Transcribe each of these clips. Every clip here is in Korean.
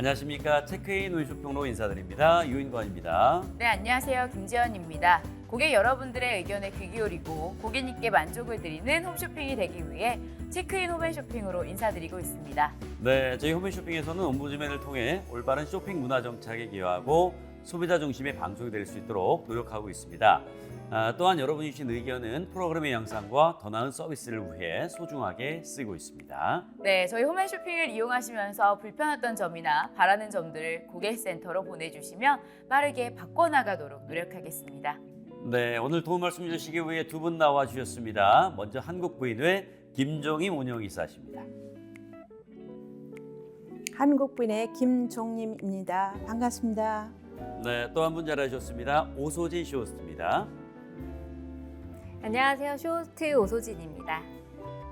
안녕하십니까. 체크인 홈쇼핑으로 인사드립니다. 유인권입니다. 네, 안녕하세요. 김지연입니다. 고객 여러분들의 의견에 귀 기울이고 고객님께 만족을 드리는 홈쇼핑이 되기 위해 체크인 홈앤쇼핑으로 인사드리고 있습니다. 네, 저희 홈쇼핑에서는 옴부즈맨을 통해 올바른 쇼핑 문화 정착에 기여하고 소비자 중심의 방송이 될 수 있도록 노력하고 있습니다. 또한 여러분이 주신 의견은 프로그램의 양상과 더 나은 서비스를 위해 소중하게 쓰고 있습니다. 네, 저희 홈앤쇼핑을 이용하시면서 불편했던 점이나 바라는 점들을 고객센터로 보내주시면 빠르게 바꿔나가도록 노력하겠습니다. 네, 오늘 도움 말씀 주시기 위해 두 분 나와 주셨습니다. 먼저 한국부인회 김종임 운영이사십니다. 한국부인의 김종림입니다. 반갑습니다. 네, 또 한 분 잘하셨습니다. 오소진 쇼호스트입니다. 안녕하세요. 쇼호스트 오소진입니다.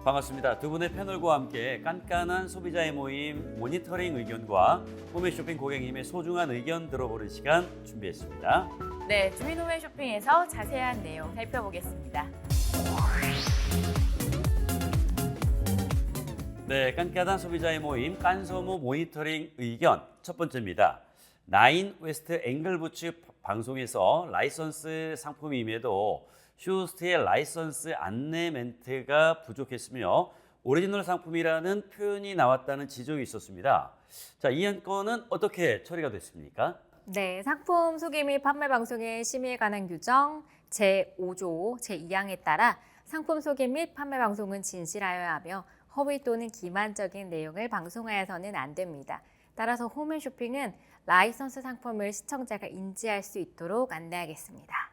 반갑습니다. 두 분의 패널과 함께 깐깐한 소비자의 모임 모니터링 의견과 홈앤쇼핑 고객님의 소중한 의견 들어보는 시간 준비했습니다. 네, 주민 홈앤쇼핑에서 자세한 내용 살펴보겠습니다. 네, 깐깐한 소비자의 모임 깐소모 모니터링 의견 첫 번째입니다. 나인 웨스트 앵글부츠 방송에서 라이선스 상품임에도 쇼호스트의 라이선스 안내 멘트가 부족했으며 오리지널 상품이라는 표현이 나왔다는 지적이 있었습니다. 자, 이 안건은 어떻게 처리가 됐습니까? 네, 상품 소개 및 판매 방송의 심의에 관한 규정 제5조 제2항에 따라 상품 소개 및 판매 방송은 진실하여야 하며 허위 또는 기만적인 내용을 방송하여서는 안 됩니다. 따라서 홈앤쇼핑은 라이선스 상품을 시청자가 인지할 수 있도록 안내하겠습니다.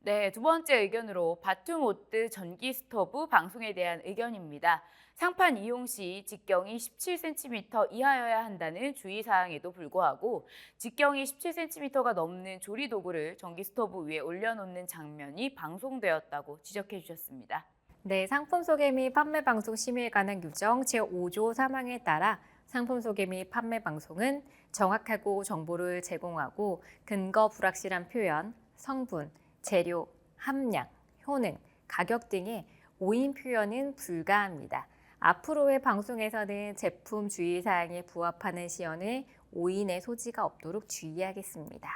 네, 두 번째 의견으로 바툼오뜨 전기 스토브 방송에 대한 의견입니다. 상판 이용 시 직경이 17cm 이하여야 한다는 주의사항에도 불구하고 직경이 17cm가 넘는 조리도구를 전기 스토브 위에 올려놓는 장면이 방송되었다고 지적해 주셨습니다. 네, 상품 소개 및 판매 방송 심의에 관한 규정 제5조 3항에 따라 상품 소개 및 판매 방송은 정확하고 정보를 제공하고 근거 불확실한 표현, 성분, 재료, 함량, 효능, 가격 등의 오인 표현은 불가합니다. 앞으로의 방송에서는 제품 주의사항에 부합하는 시연에 오인의 소지가 없도록 주의하겠습니다.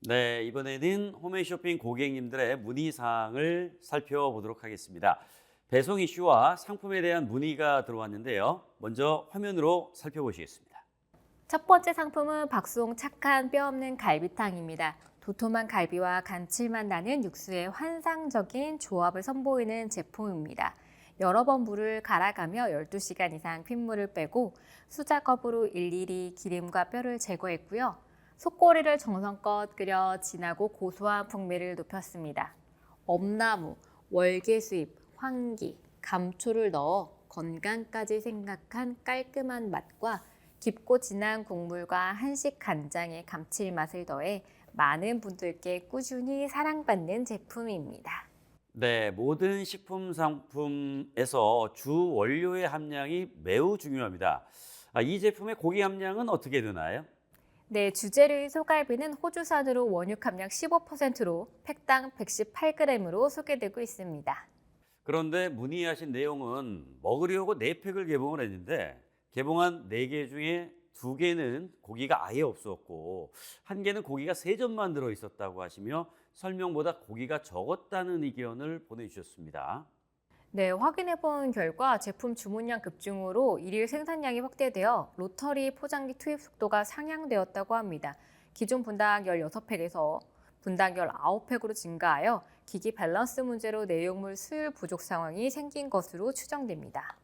네, 이번에는 홈앤쇼핑 고객님들의 문의사항을 살펴보도록 하겠습니다. 배송 이슈와 상품에 대한 문의가 들어왔는데요. 먼저 화면으로 살펴보시겠습니다. 첫 번째 상품은 박송 착한 뼈 없는 갈비탕입니다. 도톰한 갈비와 감칠맛 나는 육수의 환상적인 조합을 선보이는 제품입니다. 여러 번 물을 갈아가며 12시간 이상 핏물을 빼고 수작업으로 일일이 기름과 뼈를 제거했고요. 속꼬리를 정성껏 끓여 진하고 고소한 풍미를 높였습니다. 엄나무, 월계수잎, 황기, 감초를 넣어 건강까지 생각한 깔끔한 맛과 깊고 진한 국물과 한식 간장의 감칠맛을 더해 많은 분들께 꾸준히 사랑받는 제품입니다. 네, 모든 식품 상품에서 주 원료의 함량이 매우 중요합니다. 이 제품의 고기 함량은 어떻게 되나요? 네, 주재료인 소갈비는 호주산으로 원육 함량 15%로 팩당 118g으로 소개되고 있습니다. 그런데 문의하신 내용은 먹으려고 4팩을 개봉을 했는데 개봉한 4개 중에 2개는 고기가 아예 없었고 1개는 고기가 3점만 들어있었다고 하시며 설명보다 고기가 적었다는 의견을 보내주셨습니다. 네, 확인해본 결과 제품 주문량 급증으로 일일 생산량이 확대되어 로터리 포장기 투입 속도가 상향되었다고 합니다. 기존 분당 16팩에서 분당 19팩으로 증가하여 기기 밸런스 문제로 내용물 수율 부족 상황이 생긴 것으로 추정됩니다.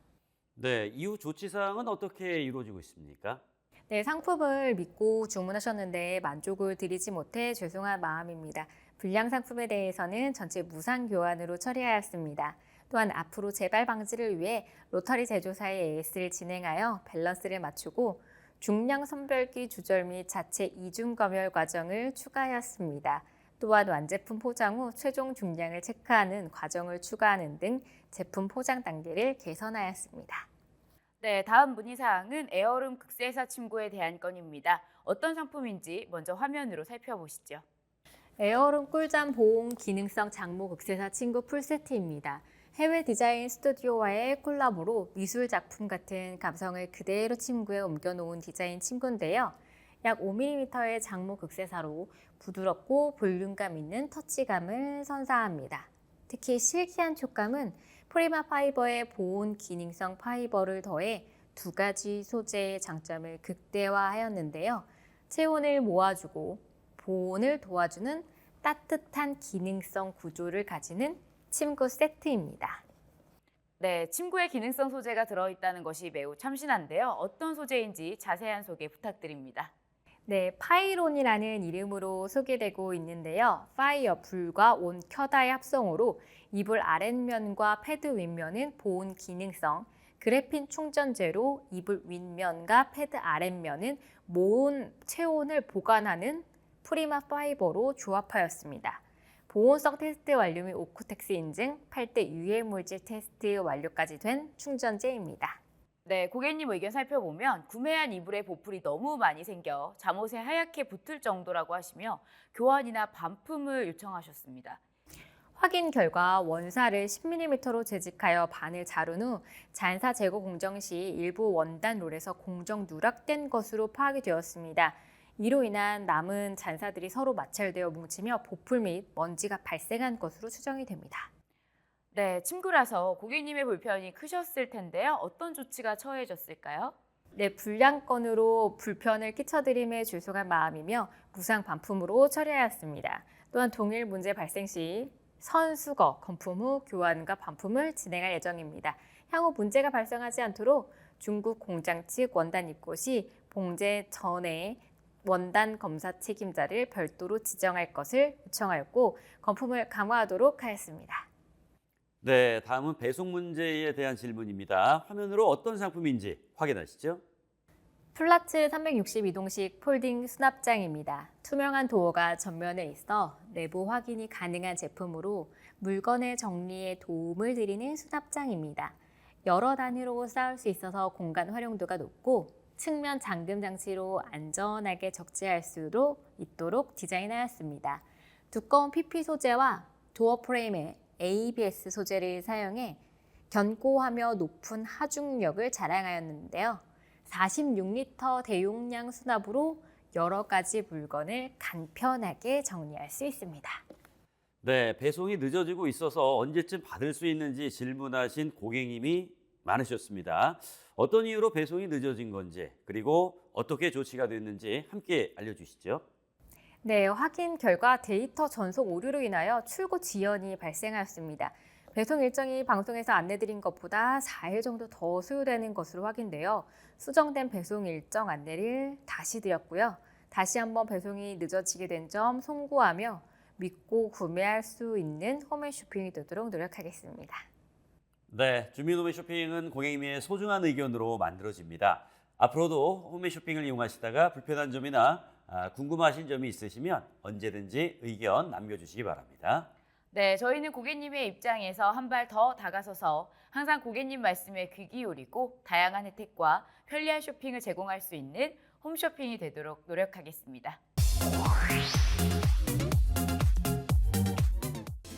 네, 이후 조치사항은 어떻게 이루어지고 있습니까? 네, 상품을 믿고 주문하셨는데 만족을 드리지 못해 죄송한 마음입니다. 불량 상품에 대해서는 전체 무상 교환으로 처리하였습니다. 또한 앞으로 재발 방지를 위해 로터리 제조사의 AS를 진행하여 밸런스를 맞추고 중량 선별기 조절 및 자체 이중 검열 과정을 추가하였습니다. 또한 완제품 포장 후 최종 중량을 체크하는 과정을 추가하는 등 제품 포장 단계를 개선하였습니다. 네, 다음 문의사항은 에어룸 극세사 침구에 대한 건입니다. 어떤 상품인지 먼저 화면으로 살펴보시죠. 에어룸 꿀잠 보온 기능성 장모 극세사 침구 풀세트입니다. 해외 디자인 스튜디오와의 콜라보로 미술 작품 같은 감성을 그대로 침구에 옮겨놓은 디자인 침구인데요. 약 5mm의 장목 극세사로 부드럽고 볼륨감 있는 터치감을 선사합니다. 특히 실키한 촉감은 프리마 파이버의 보온 기능성 파이버를 더해 두 가지 소재의 장점을 극대화하였는데요. 체온을 모아주고 보온을 도와주는 따뜻한 기능성 구조를 가지는 침구 세트입니다. 네, 침구에 기능성 소재가 들어있다는 것이 매우 참신한데요. 어떤 소재인지 자세한 소개 부탁드립니다. 네, 파이론이라는 이름으로 소개되고 있는데요. 파이어, 불과 온, 켜다의 합성으로 이불 아랫면과 패드 윗면은 보온 기능성, 그래핀 충전재로 이불 윗면과 패드 아랫면은 체온을 보관하는 프리마 파이버로 조합하였습니다. 보온성 테스트 완료 및 오코텍스 인증, 8대 유해 물질 테스트 완료까지 된 충전재입니다. 네, 고객님 의견 살펴보면 구매한 이불에 보풀이 너무 많이 생겨 잠옷에 하얗게 붙을 정도라고 하시며 교환이나 반품을 요청하셨습니다. 확인 결과 원사를 10mm로 재직하여 반을 자른 후 잔사 제거 공정 시 일부 원단 롤에서 공정 누락된 것으로 파악이 되었습니다. 이로 인한 남은 잔사들이 서로 마찰되어 뭉치며 보풀 및 먼지가 발생한 것으로 추정이 됩니다. 네, 침구라서 고객님의 불편이 크셨을 텐데요. 어떤 조치가 처해졌을까요? 네, 불량건으로 불편을 끼쳐드림에 죄송한 마음이며 무상 반품으로 처리하였습니다. 또한 동일 문제 발생 시 선수거, 건품 후 교환과 반품을 진행할 예정입니다. 향후 문제가 발생하지 않도록 중국 공장 측 원단 입고 시 봉제 전에 원단 검사 책임자를 별도로 지정할 것을 요청하였고 건품을 강화하도록 하였습니다. 네, 다음은 배송 문제에 대한 질문입니다. 화면으로 어떤 상품인지 확인하시죠. 플라츠 362동식 폴딩 수납장입니다. 투명한 도어가 전면에 있어 내부 확인이 가능한 제품으로 물건의 정리에 도움을 드리는 수납장입니다. 여러 단위로 쌓을 수 있어서 공간 활용도가 높고 측면 잠금 장치로 안전하게 적재할 수 있도록 디자인하였습니다. 두꺼운 PP 소재와 도어 프레임에 ABS 소재를 사용해 견고하며 높은 하중력을 자랑하였는데요. 46리터 대용량 수납으로 여러 가지 물건을 간편하게 정리할 수 있습니다. 네, 배송이 늦어지고 있어서 언제쯤 받을 수 있는지 질문하신 고객님이 많으셨습니다. 어떤 이유로 배송이 늦어진 건지 그리고 어떻게 조치가 됐는지 함께 알려주시죠. 네, 확인 결과 데이터 전속 오류로 인하여 출고 지연이 발생하였습니다. 배송 일정이 방송에서 안내드린 것보다 4일 정도 더 소요되는 것으로 확인되어 수정된 배송 일정 안내를 다시 드렸고요. 다시 한번 배송이 늦어지게 된 점 송구하며 믿고 구매할 수 있는 홈앤쇼핑이 되도록 노력하겠습니다. 네, 주민홈쇼핑은 고객님의 소중한 의견으로 만들어집니다. 앞으로도 홈쇼핑을 이용하시다가 불편한 점이나 궁금하신 점이 있으시면 언제든지 의견 남겨주시기 바랍니다. 네, 저희는 고객님의 입장에서 한 발 더 다가서서 항상 고객님 말씀에 귀 기울이고 다양한 혜택과 편리한 쇼핑을 제공할 수 있는 홈쇼핑이 되도록 노력하겠습니다.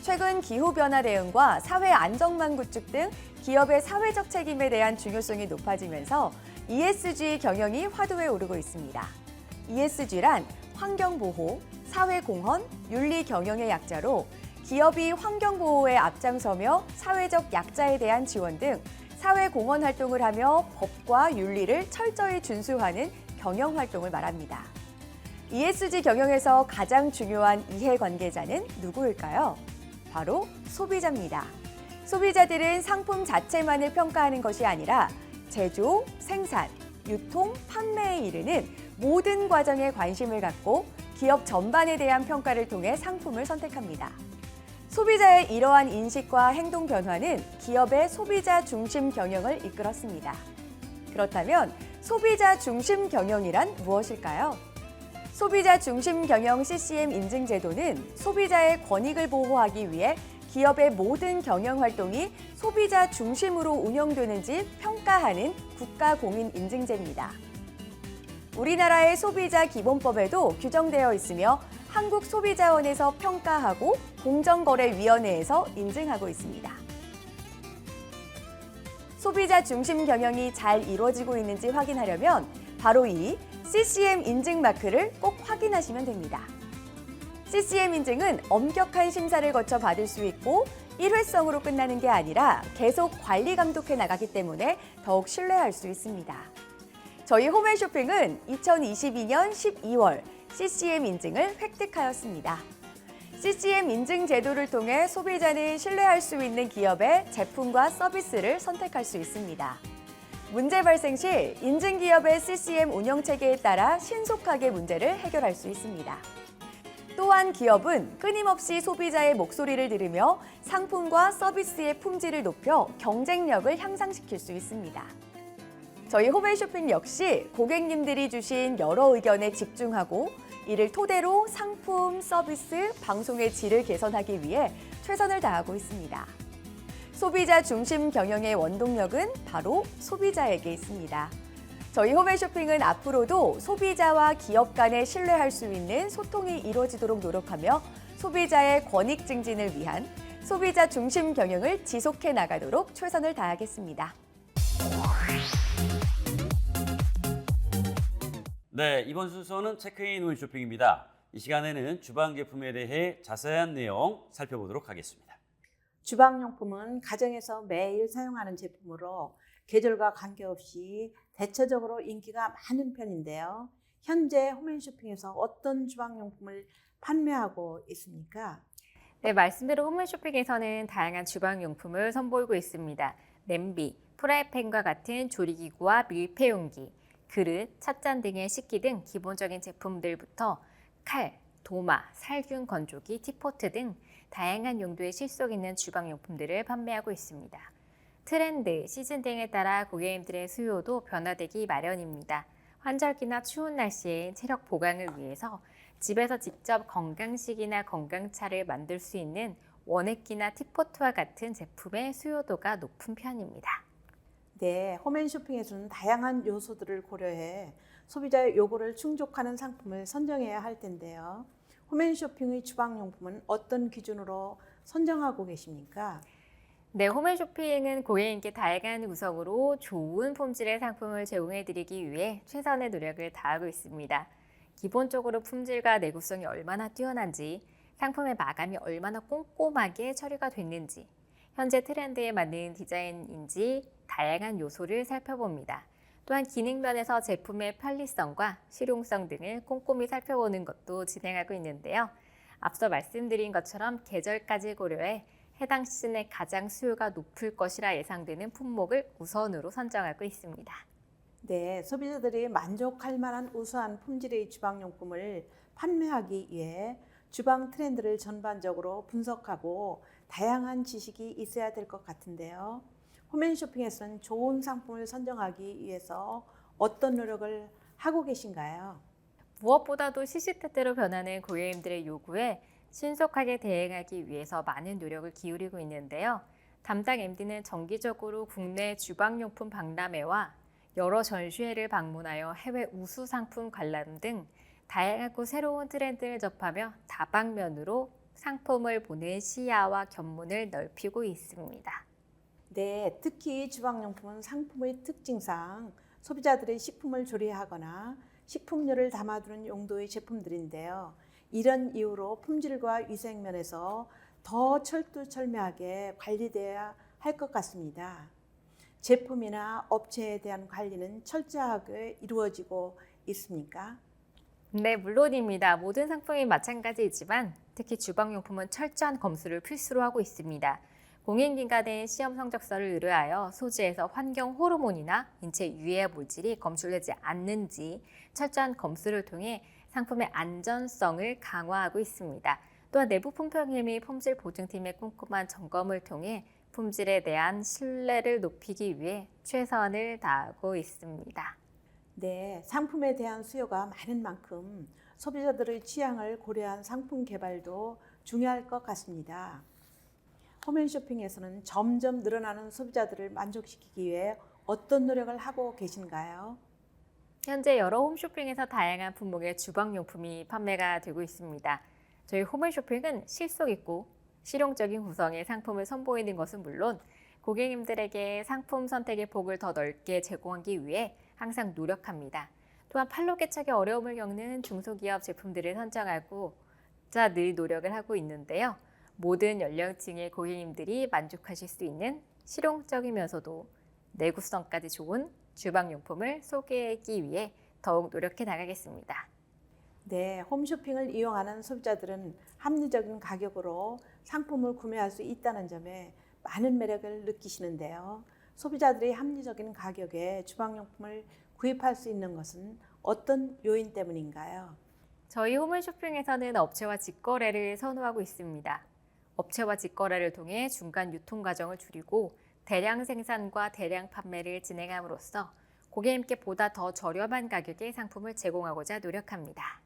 최근 기후변화 대응과 사회 안정망 구축 등 기업의 사회적 책임에 대한 중요성이 높아지면서 ESG 경영이 화두에 오르고 있습니다. ESG란 환경보호, 사회공헌, 윤리경영의 약자로 기업이 환경보호에 앞장서며 사회적 약자에 대한 지원 등 사회공헌 활동을 하며 법과 윤리를 철저히 준수하는 경영활동을 말합니다. ESG 경영에서 가장 중요한 이해관계자는 누구일까요? 바로 소비자입니다. 소비자들은 상품 자체만을 평가하는 것이 아니라 제조, 생산, 유통, 판매에 이르는 모든 과정에 관심을 갖고 기업 전반에 대한 평가를 통해 상품을 선택합니다. 소비자의 이러한 인식과 행동 변화는 기업의 소비자 중심 경영을 이끌었습니다. 그렇다면 소비자 중심 경영이란 무엇일까요? 소비자 중심 경영 CCM 인증 제도는 소비자의 권익을 보호하기 위해 기업의 모든 경영 활동이 소비자 중심으로 운영되는지 평가하는 국가 공인 인증제입니다. 우리나라의 소비자 기본법에도 규정되어 있으며 한국소비자원에서 평가하고 공정거래위원회에서 인증하고 있습니다. 소비자 중심 경영이 잘 이루어지고 있는지 확인하려면 바로 이 CCM 인증 마크를 꼭 확인하시면 됩니다. CCM 인증은 엄격한 심사를 거쳐 받을 수 있고 일회성으로 끝나는 게 아니라 계속 관리 감독해 나가기 때문에 더욱 신뢰할 수 있습니다. 저희 홈앤쇼핑은 2022년 12월 CCM 인증을 획득하였습니다. CCM 인증 제도를 통해 소비자는 신뢰할 수 있는 기업의 제품과 서비스를 선택할 수 있습니다. 문제 발생 시 인증 기업의 CCM 운영 체계에 따라 신속하게 문제를 해결할 수 있습니다. 또한 기업은 끊임없이 소비자의 목소리를 들으며 상품과 서비스의 품질을 높여 경쟁력을 향상시킬 수 있습니다. 저희 홈앤쇼핑 역시 고객님들이 주신 여러 의견에 집중하고 이를 토대로 상품, 서비스, 방송의 질을 개선하기 위해 최선을 다하고 있습니다. 소비자 중심 경영의 원동력은 바로 소비자에게 있습니다. 저희 홈앤쇼핑은 앞으로도 소비자와 기업 간에 신뢰할 수 있는 소통이 이루어지도록 노력하며 소비자의 권익 증진을 위한 소비자 중심 경영을 지속해 나가도록 최선을 다하겠습니다. 네, 이번 순서는 체크인 홈쇼핑입니다. 이 시간에는 주방 제품에 대해 자세한 내용 살펴보도록 하겠습니다. 주방용품은 가정에서 매일 사용하는 제품으로 계절과 관계없이 대체적으로 인기가 많은 편인데요. 현재 홈앤쇼핑에서 어떤 주방용품을 판매하고 있습니까? 네, 말씀대로 홈앤쇼핑에서는 다양한 주방용품을 선보이고 있습니다. 냄비, 프라이팬과 같은 조리기구와 밀폐용기, 그릇, 찻잔 등의 식기 등 기본적인 제품들부터 칼, 도마, 살균 건조기, 티포트 등 다양한 용도의 실속 있는 주방용품들을 판매하고 있습니다. 트렌드, 시즌 등에 따라 고객님들의 수요도 변화되기 마련입니다. 환절기나 추운 날씨에 체력 보강을 위해서 집에서 직접 건강식이나 건강차를 만들 수 있는 원액기나 티포트와 같은 제품의 수요도가 높은 편입니다. 네, 홈앤쇼핑에서는 다양한 요소들을 고려해 소비자의 요구를 충족하는 상품을 선정해야 할 텐데요. 홈앤쇼핑의 주방용품은 어떤 기준으로 선정하고 계십니까? 네, 홈앤쇼핑은 고객님께 다양한 구성으로 좋은 품질의 상품을 제공해드리기 위해 최선의 노력을 다하고 있습니다. 기본적으로 품질과 내구성이 얼마나 뛰어난지, 상품의 마감이 얼마나 꼼꼼하게 처리가 됐는지, 현재 트렌드에 맞는 디자인인지 다양한 요소를 살펴봅니다. 또한 기능 면에서 제품의 편리성과 실용성 등을 꼼꼼히 살펴보는 것도 진행하고 있는데요. 앞서 말씀드린 것처럼 계절까지 고려해 해당 시즌에 가장 수요가 높을 것이라 예상되는 품목을 우선으로 선정하고 있습니다. 네, 소비자들이 만족할 만한 우수한 품질의 주방용품을 판매하기 위해 주방 트렌드를 전반적으로 분석하고 다양한 지식이 있어야 될 것 같은데요. 홈앤쇼핑에서는 좋은 상품을 선정하기 위해서 어떤 노력을 하고 계신가요? 무엇보다도 시시때때로 변하는 고객님들의 요구에 신속하게 대응하기 위해서 많은 노력을 기울이고 있는데요. 담당 MD는 정기적으로 국내 주방용품 박람회와 여러 전시회를 방문하여 해외 우수 상품 관람 등 다양하고 새로운 트렌드를 접하며 다방면으로 상품을 보는 시야와 견문을 넓히고 있습니다. 네, 특히 주방용품은 상품의 특징상 소비자들의 식품을 조리하거나 식품료를 담아두는 용도의 제품들인데요. 이런 이유로 품질과 위생 면에서 더 철두철미하게 관리돼야 할 것 같습니다. 제품이나 업체에 대한 관리는 철저하게 이루어지고 있습니까? 네, 물론입니다. 모든 상품이 마찬가지이지만 특히 주방용품은 철저한 검수를 필수로 하고 있습니다. 공인기관의 시험 성적서를 의뢰하여 소지에서 환경 호르몬이나 인체 유해 물질이 검출되지 않는지 철저한 검수를 통해 상품의 안전성을 강화하고 있습니다. 또한 내부 품평회 및 품질 보증팀의 꼼꼼한 점검을 통해 품질에 대한 신뢰를 높이기 위해 최선을 다하고 있습니다. 네, 상품에 대한 수요가 많은 만큼 소비자들의 취향을 고려한 상품 개발도 중요할 것 같습니다. 홈앤쇼핑에서는 점점 늘어나는 소비자들을 만족시키기 위해 어떤 노력을 하고 계신가요? 현재 여러 홈쇼핑에서 다양한 품목의 주방용품이 판매가 되고 있습니다. 저희 홈앤쇼핑은 실속 있고 실용적인 구성의 상품을 선보이는 것은 물론 고객님들에게 상품 선택의 폭을 더 넓게 제공하기 위해 항상 노력합니다. 또한 판로 개척에 어려움을 겪는 중소기업 제품들을 선정하고자 늘 노력을 하고 있는데요. 모든 연령층의 고객님들이 만족하실 수 있는 실용적이면서도 내구성까지 좋은 주방용품을 소개하기 위해 더욱 노력해 나가겠습니다. 네, 홈쇼핑을 이용하는 소비자들은 합리적인 가격으로 상품을 구매할 수 있다는 점에 많은 매력을 느끼시는데요. 소비자들이 합리적인 가격에 주방용품을 구입할 수 있는 것은 어떤 요인 때문인가요? 저희 홈쇼핑에서는 업체와 직거래를 선호하고 있습니다. 업체와 직거래를 통해 중간 유통 과정을 줄이고 대량 생산과 대량 판매를 진행함으로써 고객님께 보다 더 저렴한 가격의 상품을 제공하고자 노력합니다.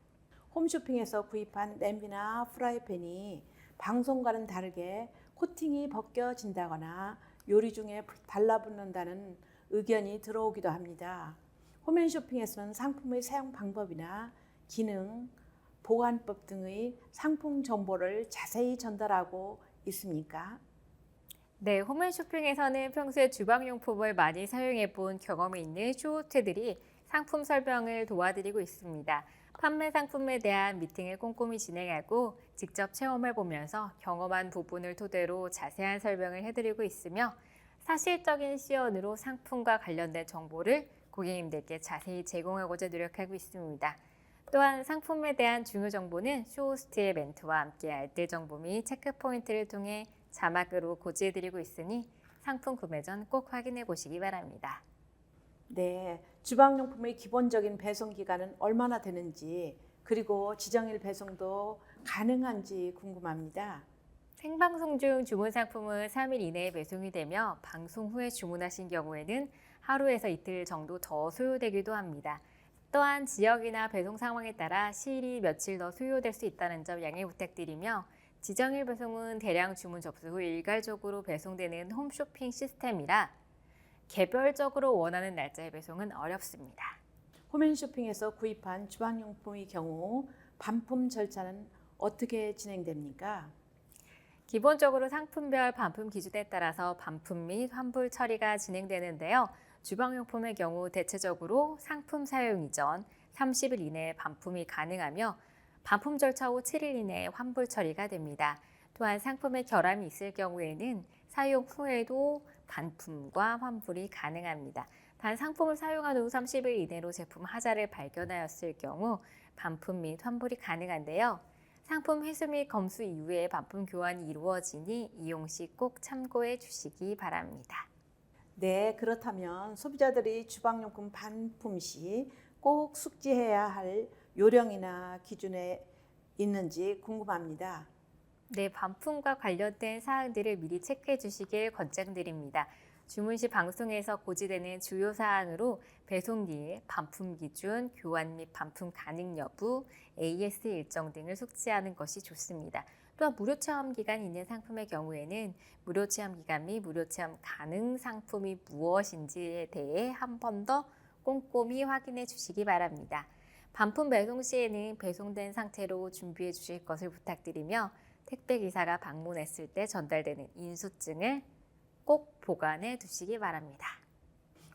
홈쇼핑에서 구입한 냄비나 프라이팬이 방송과는 다르게 코팅이 벗겨진다거나 요리 중에 달라붙는다는 의견이 들어오기도 합니다. 홈앤쇼핑에서는 상품의 사용 방법이나 기능, 보관법 등의 상품 정보를 자세히 전달하고 있습니까? 네, 홈앤쇼핑에서는 평소에 주방용품을 많이 사용해 본 경험이 있는 쇼호트들이 상품 설명을 도와드리고 있습니다. 판매 상품에 대한 미팅을 꼼꼼히 진행하고 직접 체험해 보면서 경험한 부분을 토대로 자세한 설명을 해드리고 있으며 사실적인 시연으로 상품과 관련된 정보를 고객님들께 자세히 제공하고자 노력하고 있습니다. 또한 상품에 대한 중요 정보는 쇼호스트의 멘트와 함께 알뜰 정보 및 체크 포인트를 통해 자막으로 고지해드리고 있으니 상품 구매 전 꼭 확인해 보시기 바랍니다. 네, 주방용품의 기본적인 배송 기간은 얼마나 되는지 그리고 지정일 배송도 가능한지 궁금합니다. 생방송 중 주문 상품은 3일 이내에 배송이 되며 방송 후에 주문하신 경우에는 하루에서 이틀 정도 더 소요되기도 합니다. 또한 지역이나 배송 상황에 따라 시일이 며칠 더 소요될 수 있다는 점 양해 부탁드리며 지정일 배송은 대량 주문 접수 후 일괄적으로 배송되는 홈쇼핑 시스템이라 개별적으로 원하는 날짜의 배송은 어렵습니다. 홈앤쇼핑에서 구입한 주방용품의 경우 반품 절차는 어떻게 진행됩니까? 기본적으로 상품별 반품 기준에 따라서 반품 및 환불 처리가 진행되는데요. 주방용품의 경우 대체적으로 상품 사용 이전 30일 이내에 반품이 가능하며 반품 절차 후 7일 이내에 환불 처리가 됩니다. 또한 상품의 결함이 있을 경우에는 사용 후에도 반품과 환불이 가능합니다. 단 상품을 사용한 후 30일 이내로 제품 하자를 발견하였을 경우 반품 및 환불이 가능한데요. 상품 회수 및 검수 이후에 반품 교환이 이루어지니 이용 시 꼭 참고해 주시기 바랍니다. 네, 그렇다면 소비자들이 주방용품 반품 시 꼭 숙지해야 할 요령이나 기준에 있는지 궁금합니다. 네, 반품과 관련된 사항들을 미리 체크해 주시길 권장드립니다. 주문 시 방송에서 고지되는 주요 사항으로 배송일, 반품 기준, 교환 및 반품 가능 여부, AS 일정 등을 숙지하는 것이 좋습니다. 또한 무료 체험 기간이 있는 상품의 경우에는 무료 체험 기간 및 무료 체험 가능 상품이 무엇인지에 대해 한 번 더 꼼꼼히 확인해 주시기 바랍니다. 반품 배송 시에는 배송된 상태로 준비해 주실 것을 부탁드리며 택배기사가 방문했을 때 전달되는 인수증을 꼭 보관해 두시기 바랍니다.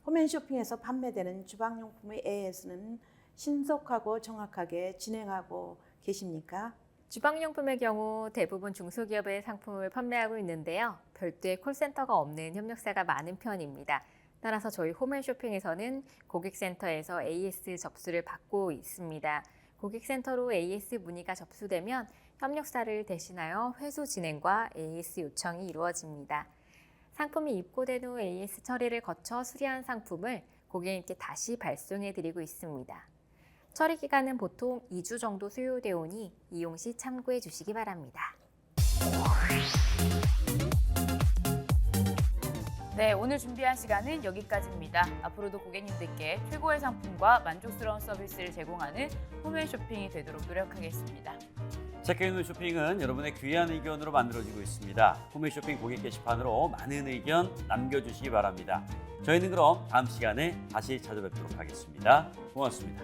홈앤쇼핑에서 판매되는 주방용품의 AS는 신속하고 정확하게 진행하고 계십니까? 주방용품의 경우 대부분 중소기업의 상품을 판매하고 있는데요. 별도의 콜센터가 없는 협력사가 많은 편입니다. 따라서 저희 홈앤쇼핑에서는 고객센터에서 AS 접수를 받고 있습니다. 고객센터로 AS 문의가 접수되면 협력사를 대신하여 회수 진행과 AS 요청이 이루어집니다. 상품이 입고된 후 AS 처리를 거쳐 수리한 상품을 고객님께 다시 발송해 드리고 있습니다. 처리 기간은 보통 2주 정도 소요되오니 이용 시 참고해 주시기 바랍니다. 네, 오늘 준비한 시간은 여기까지입니다. 앞으로도 고객님들께 최고의 상품과 만족스러운 서비스를 제공하는 홈앤쇼핑이 되도록 노력하겠습니다. 체크인홈 쇼핑은 여러분의 귀한 의견으로 만들어지고 있습니다. 홈앤쇼핑 고객 게시판으로 많은 의견 남겨주시기 바랍니다. 저희는 그럼 다음 시간에 다시 찾아뵙도록 하겠습니다. 고맙습니다.